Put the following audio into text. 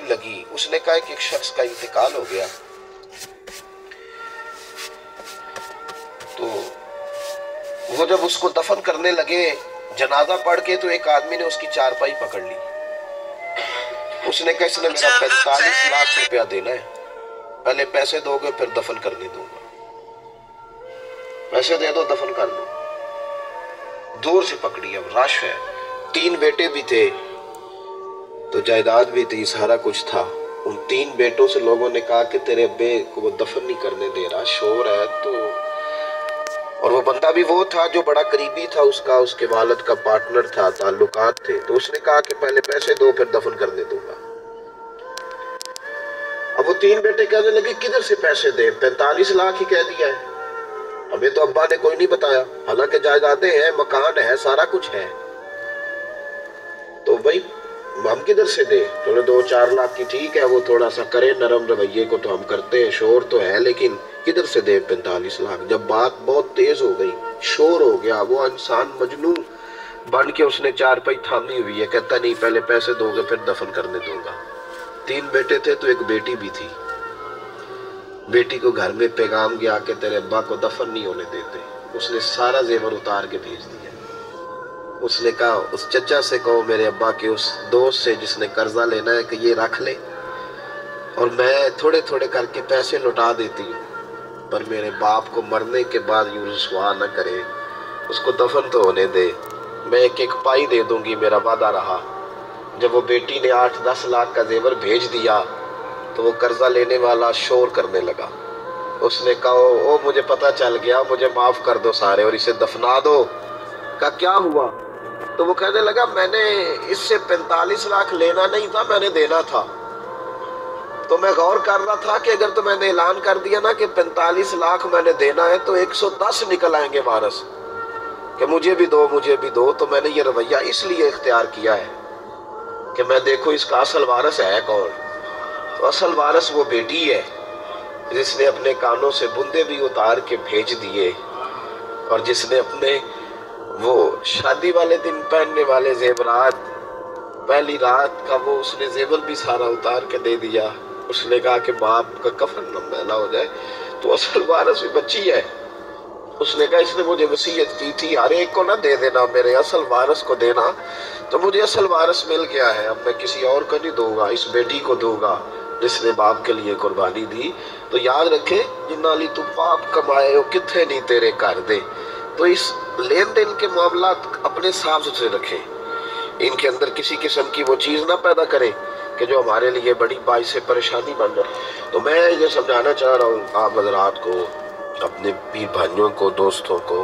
लगी। उसने कहा कि एक शख्स का इंतकाल हो गया। तो वो जब उसको दफन करने लगे जनाजा पढ़ के, तो एक आदमी ने उसकी चारपाई पकड़ ली। उसने कहा इसने मेरा 45 लाख रुपया देना है, पहले पैसे दोगे फिर दफन करने दूंगा। पैसे दे दो दफन कर दो। दूर से पकड़ी, अब रश है, 3 बेटे भी थे तो जायदाद भी थी, सारा कुछ था। उन 3 बेटों से लोगों ने कहा कि तेरे अब्बे को वो दफन नहीं करने दे रहा, शोर है। तो और वो बंदा भी वो था जो बड़ा करीबी था उसका, उसके वालिद का पार्टनर था, ताल्लुकात थे। तो उसने कहा कि पहले पैसे दो फिर दफन करने दूंगा। अब वो 3 बेटे कहने लगे किधर से पैसे दे, 45 लाख ही कह दिया है, हमें तो अब्बा ने कोई नहीं बताया, हालांकि जायदादें हैं, मकान है, सारा कुछ है, तो भाई हम किधर से दे। चलो 2-4 लाख की ठीक है, वो थोड़ा सा करे नरम रवैये को तो हम करते हैं, शोर तो है, लेकिन किधर से दे 45 लाख। जब बात बहुत तेज हो गई, शोर हो गया, वो इंसान मजनून बन के उसने चारपाई थामी हुई है, कहता नहीं पहले पैसे दोगे फिर दफन करने दूंगा। 3 बेटे थे तो एक बेटी भी थी। बेटी को घर में पैगाम गया कि तेरे अब्बा को दफन नहीं होने देते। उसने सारा जेवर उतार के भेज दिया। उसने कहा उस चचा से कहो मेरे अब्बा के उस दोस्त से जिसने कर्जा लेना है कि ये रख ले और मैं थोड़े थोड़े करके पैसे लौटा देती हूँ, पर मेरे बाप को मरने के बाद यूं रुसवा न करे, उसको दफन तो होने दे, मैं एक एक पाई दे दूंगी, मेरा वादा रहा। जब वो बेटी ने 8-10 लाख का जेवर भेज दिया तो वो कर्जा लेने वाला शोर करने लगा। उसने कहा ओ मुझे पता चल गया, मुझे माफ कर दो सारे और इसे दफना दो। का क्या हुआ? तो वो कहने लगा मैंने इससे 45 लाख लेना नहीं था, मैंने देना था। तो मैं गौर कर रहा था कि अगर तो मैंने ऐलान कर दिया ना कि 45 लाख मैंने देना है तो 110 निकल आएंगे वारस कि मुझे भी दो मुझे भी दो। तो मैंने ये रवैया इसलिए इख्तियार किया है कि मैं देखो इसका असल वारस है कौन। तो असल वारस वो बेटी है जिसने अपने कानों से बुंदे भी उतार के भेज दिए और जिसने अपने वो शादी वाले दिन पहनने वाले जेवरात, पहली रात का वो उसने जेवर भी सारा उतार के दे दिया। उसने कहा कि बाप का कफन न मैला हो जाए। तो असल वारस भी बच्ची है। उसने कहा इसने मुझे वसीयत की थी हर एक को ना दे देना, मेरे असल वारस को देना, तो मुझे असल वारस मिल गया है, अब मैं किसी और को नहीं दूंगा, इस बेटी को दूंगा जिसने बाप के लिए कुर्बानी दी। तो याद रखे जिन्ना ली तू पाप कमाए हो किथे नहीं तेरे कर दे। तो इस लेन देन के मामला अपने साफ सुथरे रखें, इनके अंदर किसी किस्म की वो चीज़ ना पैदा करें कि जो हमारे लिए बड़ी बाइस परेशानी बन जाए। तो मैं ये समझाना चाह रहा हूँ आप हजरात को, अपने पीर भाइयों को, दोस्तों को,